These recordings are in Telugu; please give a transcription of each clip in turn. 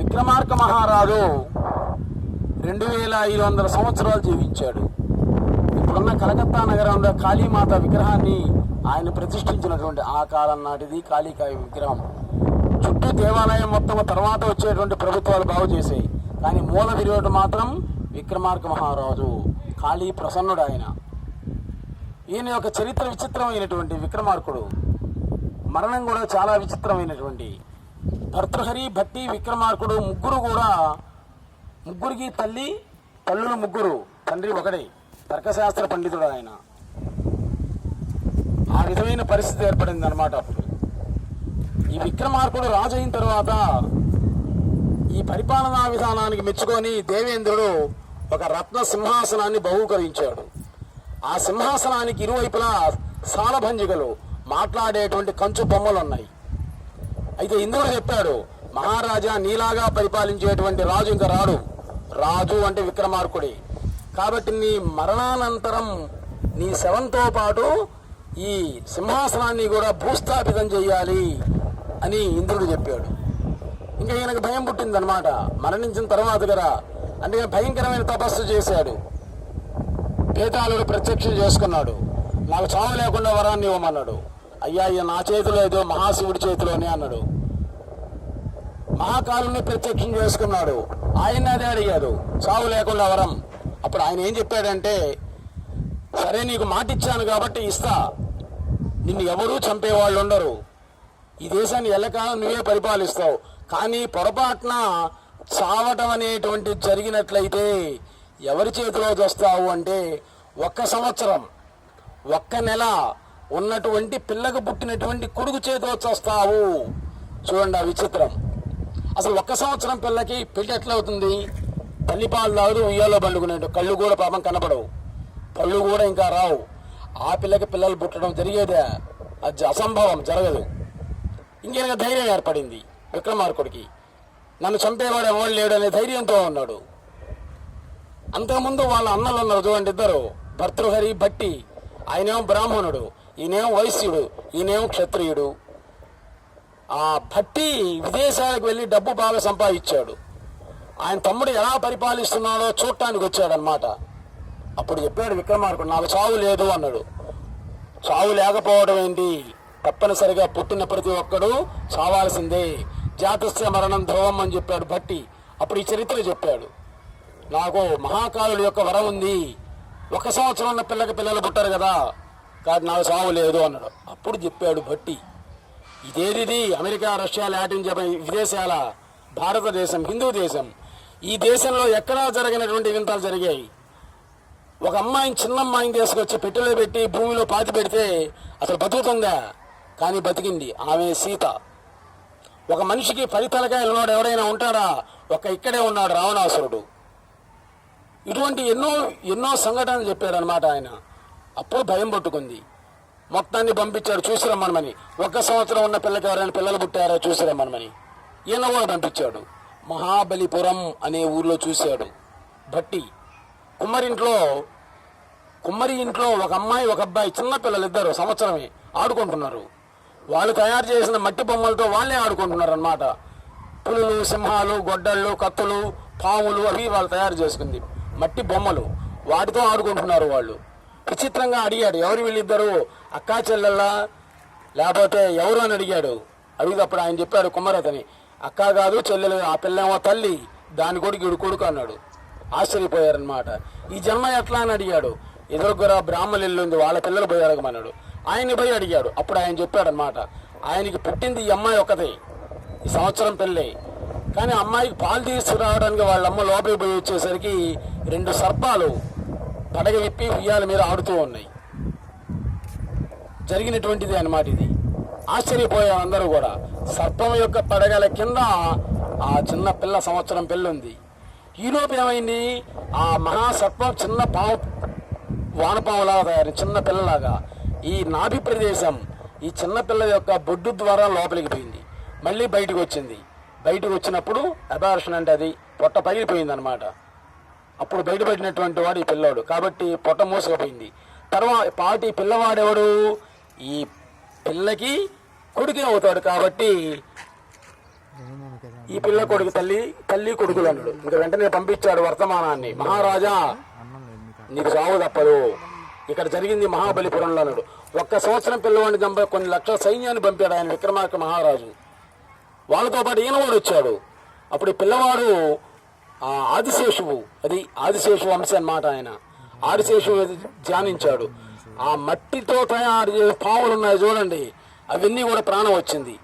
విక్రమార్క మహారాజు 2500 సంవత్సరాలు జీవించాడు. ఇప్పుడున్న కలకత్తా నగరంలో కాళీమాత విగ్రహాన్ని ఆయన ప్రతిష్ఠించినటువంటి ఆ కాలం నాటిది కాళీకాయ విగ్రహం. చుట్టూ దేవాలయం మొత్తం తర్వాత వచ్చేటువంటి ప్రభుత్వాలు బాగు చేసాయి. కానీ మూల విరాట్ మాత్రం విక్రమార్క మహారాజు, కాళీ ప్రసన్నుడు ఆయన. ఈయన యొక్క చరిత్ర విచిత్రమైనటువంటి విక్రమార్కుడు. మరణం కూడా చాలా విచిత్రమైనటువంటి. భర్తృహరి, భట్టి, విక్రమార్కుడు ముగ్గురికి తల్లులు ముగ్గురు, తండ్రి ఒకడే. తర్కశాస్త్ర పండితుడు ఆయన. ఆ విధమైన పరిస్థితి ఏర్పడింది అన్నమాట. అప్పుడు ఈ విక్రమార్కుడు రాజు అయిన తర్వాత ఈ పరిపాలనా విధానానికి మెచ్చుకొని దేవేంద్రుడు ఒక రత్న సింహాసనాన్ని బహూకరించాడు. ఆ సింహాసనానికి ఇరువైపులా సాలభంజికలు, మాట్లాడేటువంటి కంచు బొమ్మలు ఉన్నాయి. అయితే ఇంద్రుడు చెప్పాడు, మహారాజా నీలాగా పరిపాలించేటువంటి రాజు ఇంకా రాడు. రాజు అంటే విక్రమార్కుడే. కాబట్టి నీ మరణానంతరం నీ శవంతో పాటు ఈ సింహాసనాన్ని కూడా భూస్థాపితం చెయ్యాలి అని ఇంద్రుడు చెప్పాడు. ఇంకా ఈయనకు భయం పుట్టిందనమాట. మరణించిన తర్వాత కదా, అంటే భయంకరమైన తపస్సు చేశాడు. పేతాళుడు ప్రత్యక్షం చేసుకున్నాడు. నాకు చావు లేకుండా వరాన్ని ఇవ్వమన్నాడు. అయ్యా ఇక నా చేతిలో ఏదో మహాశివుడి చేతిలోనే అన్నాడు. మహాకాలుని ప్రత్యక్షం చేసుకున్నాడు. ఆయన అదే అడిగాడు, చావు లేకుండా వరం. అప్పుడు ఆయన ఏం చెప్పాడంటే, సరే నీకు మాట ఇచ్చాను కాబట్టి ఇస్తా, నిన్ను ఎవరూ చంపేవాళ్ళు ఉండరు, ఈ దేశాన్ని ఎల్లకాలం నువ్వే పరిపాలిస్తావు. కానీ పొరపాటున చావటం అనేటువంటి జరిగినట్లయితే ఎవరి చేతిలో చేస్తావు అంటే 1 సంవత్సరం 1 నెల ఉన్నటువంటి పిల్లకు పుట్టినటువంటి కొడుకు చేతిలో చేస్తావు. చూడండి ఆ విచిత్రం. అసలు 1 సంవత్సరం పిల్లకి పెళ్లి ఎట్లా అవుతుంది? తల్లిపాలు తాగుతూ ఉయ్యాలో బండుకునేట్టు, కళ్ళు కూడా పాపం కనపడవు, పళ్ళు కూడా ఇంకా రావు. ఆ పిల్లకి పిల్లలు పుట్టడం జరిగేదే, అది అసంభవం, జరగదు. ఇంకేనా ధైర్యం ఏర్పడింది విక్రమార్కుడికి. నన్ను చంపేవాడు ఎవరు లేడు అనే ధైర్యంతో ఉన్నాడు. అంతకుముందు వాళ్ళ అన్నలు ఉన్నారు చూడండి, ఇద్దరు, భర్తృహరి, భట్టి. ఆయనేమో బ్రాహ్మణుడు, ఈయనేమో వైశ్యుడు, ఈయనేమో క్షత్రియుడు. ఆ భట్టి విదేశాలకు వెళ్ళి డబ్బు బాగా సంపాదించాడు. ఆయన తమ్ముడు ఎలా పరిపాలిస్తున్నాడో చూడటానికి వచ్చాడనమాట. అప్పుడు చెప్పాడు విక్రమార్కుడు, నాకు చావు లేదు అన్నాడు. చావు లేకపోవడం ఏంటి? తప్పనిసరిగా పుట్టిన ప్రతి ఒక్కడు చావాల్సిందే, జాతస్య మరణం ధ్రువం అని చెప్పాడు భట్టి. అప్పుడు ఈ చరిత్ర చెప్పాడు, నాకు మహాకాలుడి యొక్క వరం ఉంది, 1 సంవత్సరం ఉన్న పిల్లలు పుట్టారు కదా, కానీ నాకు చావు లేదు అన్నాడు. అప్పుడు చెప్పాడు భట్టి, ఇదేది అమెరికా, రష్యా, లాటిన్ జపాన్ విదేశాల, భారతదేశం హిందూ దేశం, ఈ దేశంలో ఎక్కడా జరగనటువంటి వింతలు జరిగాయి. ఒక అమ్మాయిని, చిన్న అమ్మాయిని తీసుకొచ్చి పెట్టెలో పెట్టి భూమిలో పాతి పెడితే అసలు బతుకుతుందా? కానీ బతికింది. ఆమె సీత. ఒక మనిషికి 10 తలకాయలు ఉన్నాడు ఎవడైనా ఉంటాడా? ఇక్కడే ఉన్నాడు రావణాసురుడు. ఇటువంటి ఎన్నో సంఘటనలు చెప్పాడు అనమాట ఆయన. అప్పుడు భయం పట్టుకుంది. మొత్తాన్ని పంపించాడు చూసి రమ్మనమని. 1 సంవత్సరం ఉన్న పిల్లకి ఎవరైనా పిల్లలు పుట్టారో చూసి రమ్మనమని. ఈయన కూడా పంపించాడు. మహాబలిపురం అనే ఊర్లో చూశాడు భట్టి. కుమ్మరి ఇంట్లో ఒక అమ్మాయి, ఒక అబ్బాయి, చిన్న పిల్లలు ఇద్దరు, సంవత్సరమే, ఆడుకుంటున్నారు. వాళ్ళు తయారు చేసిన మట్టి బొమ్మలతో వాళ్ళే ఆడుకుంటున్నారు అన్నమాట. పులులు, సింహాలు, గొడ్డళ్ళు, కత్తులు, పాములు అవి వాళ్ళు తయారు చేసుకుంది మట్టి బొమ్మలు. వాటితో ఆడుకుంటున్నారు వాళ్ళు. విచిత్రంగా అడిగాడు, ఎవరు వీళ్ళిద్దరు, అక్కా చెల్లెల్లా లేకపోతే ఎవరు అని అడిగాడు. అడిగినప్పుడు ఆయన చెప్పాడు కుమ్మరతని, అక్క కాదు చెల్లెలు, ఆ పిల్లేమో తల్లి, దాని కొడుకు ఈడు కొడుకు అన్నాడు. ఆశ్చర్యపోయారనమాట. ఈ జన్మ ఎట్లా అని అడిగాడు. ఎదురుగురా బ్రాహ్మణ ఇల్లు ఉంది, వాళ్ళ పిల్లలు పోయి అడగమన్నాడు. ఆయన్ని పోయి అడిగాడు. అప్పుడు ఆయన చెప్పాడనమాట, ఆయనకి పుట్టింది ఈ అమ్మాయి ఒక్కతే, ఈ సంవత్సరం పెళ్ళి. కానీ అమ్మాయికి పాలు తీసుకురావడానికి వాళ్ళ అమ్మ లోపలికి పోయి వచ్చేసరికి 2 సర్పాలు పడగ విప్పి ఉయ్యాల మీద ఆడుతూ ఉన్నాయి. జరిగినటువంటిది అన్నమాట ఇది. ఆశ్చర్యపోయారు అందరూ కూడా. సర్పం యొక్క పడగల కింద ఆ చిన్న పిల్ల, సంవత్సరం పిల్ల ఉంది. ఈలోపు ఏమైంది, ఆ మహాసర్పం చిన్న పాము, వానపాములాగా తయారు, చిన్న పిల్లలాగా. ఈ నాభి ప్రదేశం ఈ చిన్న పిల్ల యొక్క బొడ్డు ద్వారా లోపలికి పోయింది. మళ్ళీ బయటకు వచ్చింది. బయటకు వచ్చినప్పుడు అబార్షన్ అంటే అది పొట్ట పగిలిపోయింది అనమాట. అప్పుడు బయటపడినటువంటి వాడు ఈ పిల్లాడు. కాబట్టి పొట్ట మూసుకుపోయింది. తర్వాత ఈ పిల్లవాడెవడు? ఈ పిల్లకి కొడుకే అవుతాడు. కాబట్టి ఈ పిల్ల కొడుకు తల్లి కొడుకులు అన్నాడు. ఇంకా వెంటనే పంపించాడు వర్తమానాన్ని. మహారాజా నీకు చావు తప్పదు, ఇక్కడ జరిగింది మహాబలిపురంలో అన్నాడు. 1 సంవత్సరం పిల్లవాడిని చంప కొన్ని లక్షల సైన్యాన్ని పంపాడు ఆయన విక్రమార్క మహారాజు. వాళ్ళతో పాటు ఈయన కూడా వచ్చాడు. అప్పుడు ఈ పిల్లవాడు ఆదిశేషువు, అది ఆదిశేషువు అంశ అన్నమాట. ఆయన ఆదిశేషువు ధ్యానించాడు. ఆ మట్టితో తయారు చేసే పాములు ఉన్నాయి చూడండి, అవన్నీ కూడా ప్రాణం వచ్చింది.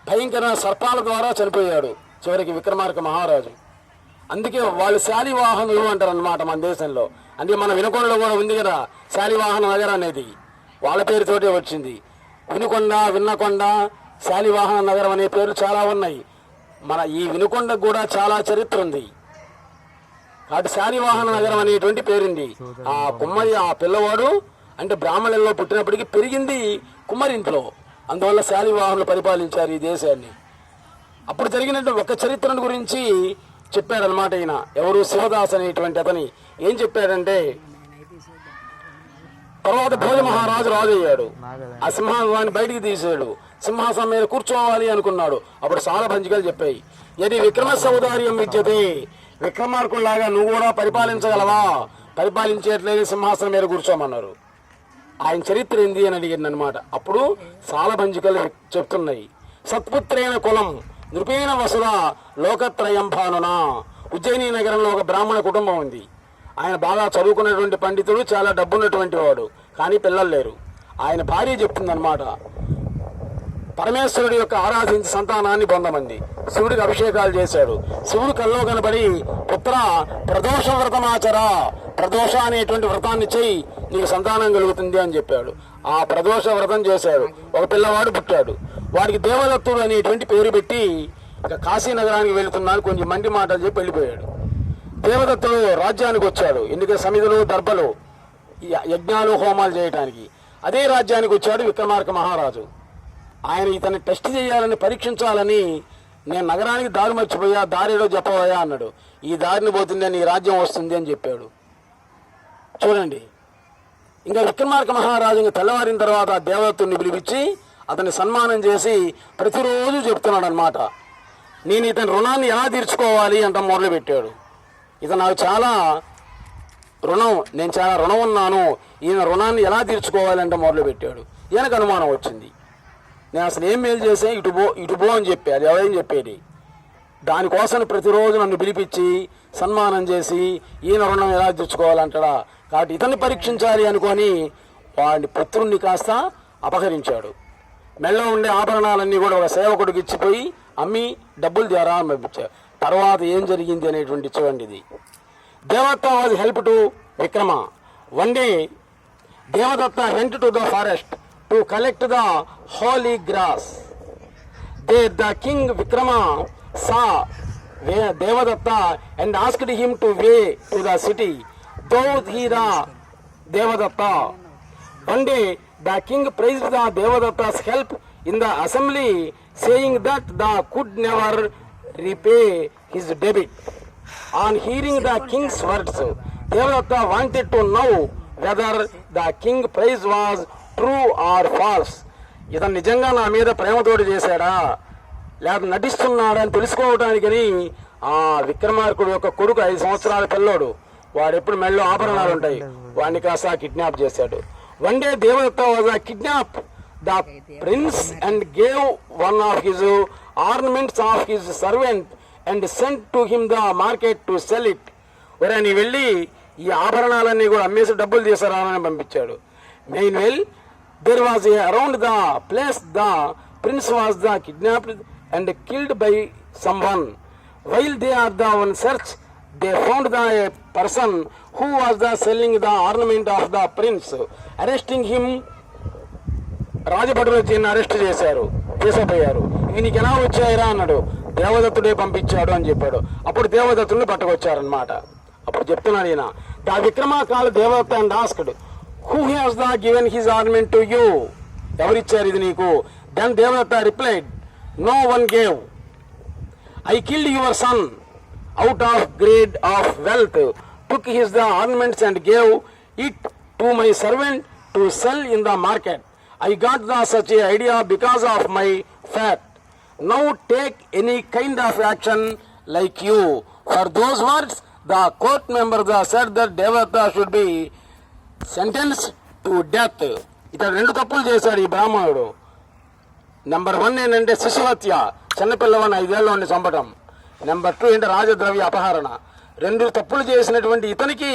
భయంకర సర్పాల ద్వారా చనిపోయాడు చివరికి విక్రమార్క మహారాజు. అందుకే వాళ్ళు శాలివాహనులు అంటారు అన్నమాట మన దేశంలో. అంటే మన వినుకొండలో కూడా ఉంది కదా శాలివాహన నగర్ అనేది, వాళ్ళ పేరుతోటే వచ్చింది. విన్నకొండ శాలివాహన నగరం అనే పేర్లు చాలా ఉన్నాయి. మన ఈ వినుకొండకు కూడా చాలా చరిత్ర ఉంది. కాబట్టి శాలివాహన నగరం అనేటువంటి పేరుంది. ఆ కుమ్మరి ఆ పిల్లవాడు అంటే బ్రాహ్మణుల్లో పుట్టినప్పటికీ పెరిగింది కుమ్మరింట్లో, అందువల్ల శాలివాహనులు పరిపాలించారు ఈ దేశాన్ని. అప్పుడు జరిగినట్టు ఒక చరిత్రను గురించి చెప్పాడనమాట ఈయన. ఎవరు? శివదాస్ అనేటువంటి అతని. ఏం చెప్పాడంటే, తర్వాత భోజ మహారాజు రాజు అయ్యాడు. ఆ సింహాసనాన్ని బయటికి తీసాడు. సింహాసనం మీద కూర్చోవాలి అనుకున్నాడు. అప్పుడు చాలా భంజికలు చెప్పాయి. ఇది విక్రమ సౌదార్యం విద్యతే, విక్రమార్కుల్లాగా నువ్వు కూడా పరిపాలించగలవా? పరిపాలించేట్లేదు, సింహాసనం మీద కూర్చోమన్నారు. ఆయన చరిత్ర ఏంది అని అడిగింది అనమాట. అప్పుడు చాలా భంజికలు చెప్తున్నాయి. సత్పుత్రైన కులం నృపేణ వసుల లోకత్రయం భానునా. ఉజ్జయిని నగరంలో ఒక బ్రాహ్మణ కుటుంబం ఉంది. ఆయన బాగా చదువుకున్నటువంటి పండితుడు, చాలా డబ్బున్నటువంటి వాడు, కానీ పిల్లలు లేరు. ఆయన భార్య చెప్తుందనమాట, పరమేశ్వరుడి యొక్క ఆరాధించి సంతానాన్ని పొందమంది. శివుడికి అభిషేకాలు చేశాడు. శివుడు కల్లో కనబడి, పుత్ర ప్రదోష వ్రతమాచరా, ప్రదోష అనేటువంటి వ్రతాన్ని చెయ్యి, నీకు సంతానం కలుగుతుంది అని చెప్పాడు. ఆ ప్రదోష వ్రతం చేశాడు. ఒక పిల్లవాడు పుట్టాడు. వాడికి దేవదత్తుడు అనేటువంటి పేరు పెట్టి ఇక కాశీ నగరానికి వెళుతున్నాను కొంచెం మండి మాటలు చెప్పి వెళ్ళిపోయాడు. దేవదత్తుడు రాజ్యానికి వచ్చాడు. ఎన్నికల సమితులు, దర్భలు, యజ్ఞాలు, హోమాలు చేయడానికి. అదే రాజ్యానికి వచ్చాడు విక్రమార్క మహారాజు. ఆయన ఇతన్ని టెస్ట్ చేయాలని, పరీక్షించాలని, నేను నగరానికి దారి మర్చిపోయా, దారిలో చెప్పబోయా అన్నాడు. ఈ దారిని పోతుందే నీ రాజ్యం వస్తుంది అని చెప్పాడు. చూడండి, ఇంకా విక్రమార్క మహారాజు ఇంకా తెల్లవారిన తర్వాత దేవదత్తుడిని పిలిపించి అతన్ని సన్మానం చేసి ప్రతిరోజు చెప్తున్నాడు అనమాట. నేను ఇతని రుణాన్ని ఎలా తీర్చుకోవాలి అంట మొదలుపెట్టాడు. ఇతను నాకు చాలా నేను చాలా రుణం ఉన్నాను, ఈయన రుణాన్ని ఎలా తీర్చుకోవాలంటే మొదలుపెట్టాడు. ఈయనకు అనుమానం వచ్చింది, నేను అసలు ఏం మేలు చేసే ఇటు పో అని చెప్పి, అది ఎవరేం చెప్పేది. దానికోసం ప్రతిరోజు నన్ను పిలిపించి సన్మానం చేసి ఈయన రుణం ఎలా తీర్చుకోవాలంటాడా. కాబట్టి ఇతన్ని పరీక్షించాలి అనుకొని వాడి పుత్రుణ్ణి కాస్త అపహరించాడు. మెళ్ళ ఉండే ఆభరణాలన్నీ కూడా ఒక సేవకుడికి ఇచ్చిపోయి అమ్మి డబ్బులు ద్వారా పంపించారు. తర్వాత ఏం జరిగింది అనేటువంటి చూడండి. ఇది Devadatta was help to Vikrama. One day Devadatta went to the forest to collect the holy grass. There the king Vikrama saw Devadatta and asked him to way to the city. Though he the Devadatta. One day the king praised the Devadatta's help in the assembly, saying that the could never repay his debit. On hearing the king's words, Devadatta wanted to know whether the king praise was true or false. ఇతను నిజంగా నా మీద ప్రేమతోటి చేశాడా లేక నటిస్తున్నాడా అని తెలుసుకోవడానికని ఆ విక్రమార్కుడు యొక్క కొడుకు 5 సంవత్సరాల పిల్లోడు, వాడు ఎప్పుడు మెళ్ళో ఆభరణాలు ఉంటాయి, వాడిని కాస్త కిడ్నాప్ చేశాడు. One day Devadatta was kidnap the prince and gave one of his ornaments of his servant and sent to him the market to sell it. ఒరే నీ వెళ్ళి ఈ ఆభరణాలన్నీ కూడా అమ్మేసి డబ్బులు తీసుకురావాలని పంపించాడు. Main well there was around the place the prince was the kidnapped and killed by someone. While they are the on search, they found the person who was the selling the ornament of the prince. Arresting him, రాజభటులు వచ్చి అరెస్ట్ చేశారు, తీసుకుపోయారు. ఇవి నీకు ఎలా వచ్చాయిరా అన్నాడు. దేవదత్తుడే పంపించాడు అని చెప్పాడు. అప్పుడు దేవదత్తుడిని పట్టుకొచ్చారనమాట. అప్పుడు చెప్తున్నాడు ఈయన, ద విక్రమ కాల Devadatta and asked, who has the given his ornament to you? ఎవరిచ్చారు ఇది నీకు? Then Devadatta replied, no one gave. I killed your son out of greed of wealth, took his the ornaments and gave it to my servant to sell in the market. I got the such a idea because of my fat. now take any kind of action like you. For those words, the court members said that Devata should be sentenced to death. ఇతడు 2 తప్పులు చేశాడు ఈ బ్రాహ్మణుడు. నెంబర్ 1 ఏంటంటే శిశుహత్య, చిన్నపిల్లవాడిని 5 ఏళ్ళ వాడిని చంపటం. నెంబర్ 2 ఏంటంటే రాజద్రవ్య అపహరణ. 2 తప్పులు చేసినటువంటి ఇతనికి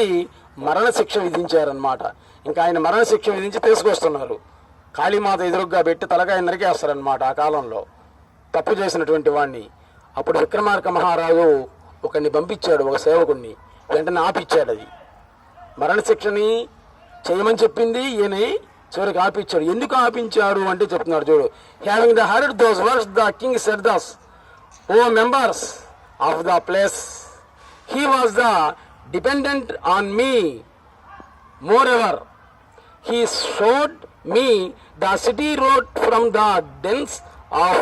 మరణశిక్ష విధించారనమాట. ఇంకా ఆయన మరణశిక్ష విధించి తీసుకొస్తున్నారు. కాళీమాత ఎదురుగ్గా పెట్టి తలకాయ నరికేస్తారనమాట ఆ కాలంలో తప్పు చేసినటువంటి వాడిని. అప్పుడు విక్రమార్క మహారాజు ఒకరిని పంపించాడు, ఒక సేవకుడిని. వెంటనే ఆపిచ్చాడు. అది మరణశిక్షని చేయమని చెప్పింది ఈయన, చివరికి ఆపిచ్చాడు. ఎందుకు ఆపించారు అంటే చెప్తున్నాడు చూడు. Having the heard those words the king said thus, o members of the place, he was the dependent on me. Moreover he showed me the city road from the denses of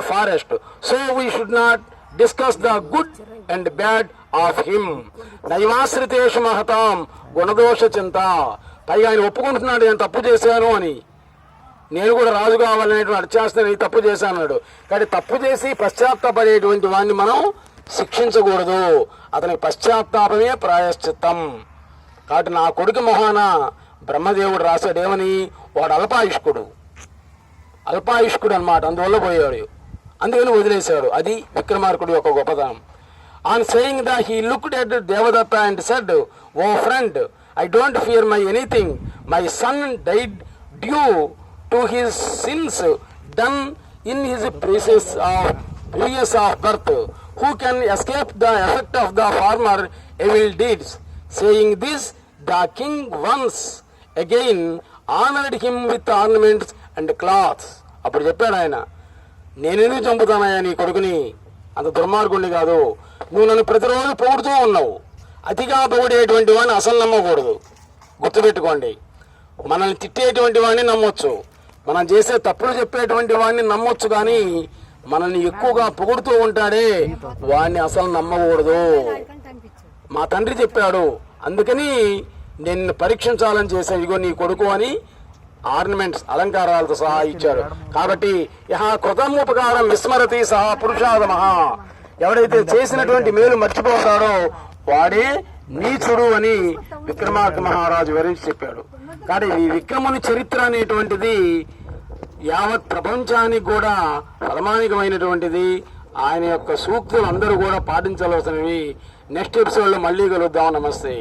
forest, so we should not discuss the good and bad of him. నైవాశ్రితేషు మహతాం గుణదోష చింత. పైగా ఆయన ఒప్పుకుంటున్నాడు నేను తప్పు చేశాను అని, నేను కూడా రాజు కావాలనేటువంటి అర్చేస్తాను, ఈ తప్పు చేశాను. కానీ తప్పు చేసి పశ్చాత్తాపడేటువంటి వాడిని మనం శిక్షించకూడదు. అతనికి పశ్చాత్తాపమే ప్రాయశ్చిత్తం. కాబట్టి నా కొడుకు మొహాన బ్రహ్మదేవుడు రాశాడేమని, వాడు అల్పాయుష్కుడు అనమాట, అందువల్ల పోయాడు, అందుకని వదిలేశాడు. అది విక్రమార్కుడు యొక్క గొప్పతనం. On saying the he looked at Devadatta and said, o friend, I don't fear my anything. My son died due to his sins done in his previous of birth. Who can escape the effect of the former evil deeds. Saying this, the king once again honored him with ornaments and cloths. అప్పుడు చెప్పాడు ఆయన, నేనెందుకు చంపుతానయ్యా నీ కొడుకుని, అంత దుర్మార్గుణ్ణి కాదు. నువ్వు నన్ను ప్రతిరోజు పొగుడుతూ ఉన్నావు. అతిగా పొగిడేటువంటి వాడిని అసలు నమ్మకూడదు. గుర్తుపెట్టుకోండి, మనల్ని తిట్టేటువంటి వాడిని నమ్మొచ్చు, మనం చేసే తప్పులు చెప్పేటువంటి వాడిని నమ్మొచ్చు, కానీ మనల్ని ఎక్కువగా పొగుడుతూ ఉంటాడే వాడిని అసలు నమ్మకూడదు. మా తండ్రి చెప్పాడు, అందుకని నేను పరీక్షించాలని చేశాను, ఇగో నీ కొడుకు అని ఆర్నమెంట్స్ అలంకారాలతో సహా ఇచ్చాడు. కాబట్టి యహ కృతముపకారం విస్మరతి సహా పురుషాదమ. ఎవడైతే చేసినటువంటి మేలు మర్చిపోతాడో వాడే నీచుడు అని విక్రమార్క మహారాజు వివరించి చెప్పాడు. కానీ ఈ విక్రముని చరిత్ర అనేటువంటిది యావత్ ప్రపంచానికి కూడా ఫలమానికమైనటువంటిది. ఆయన యొక్క సూక్తులు అందరూ కూడా పాటించవలసినవి. నెక్స్ట్ ఎపిసోడ్లో మళ్ళీ కలుద్దాం. నమస్తే.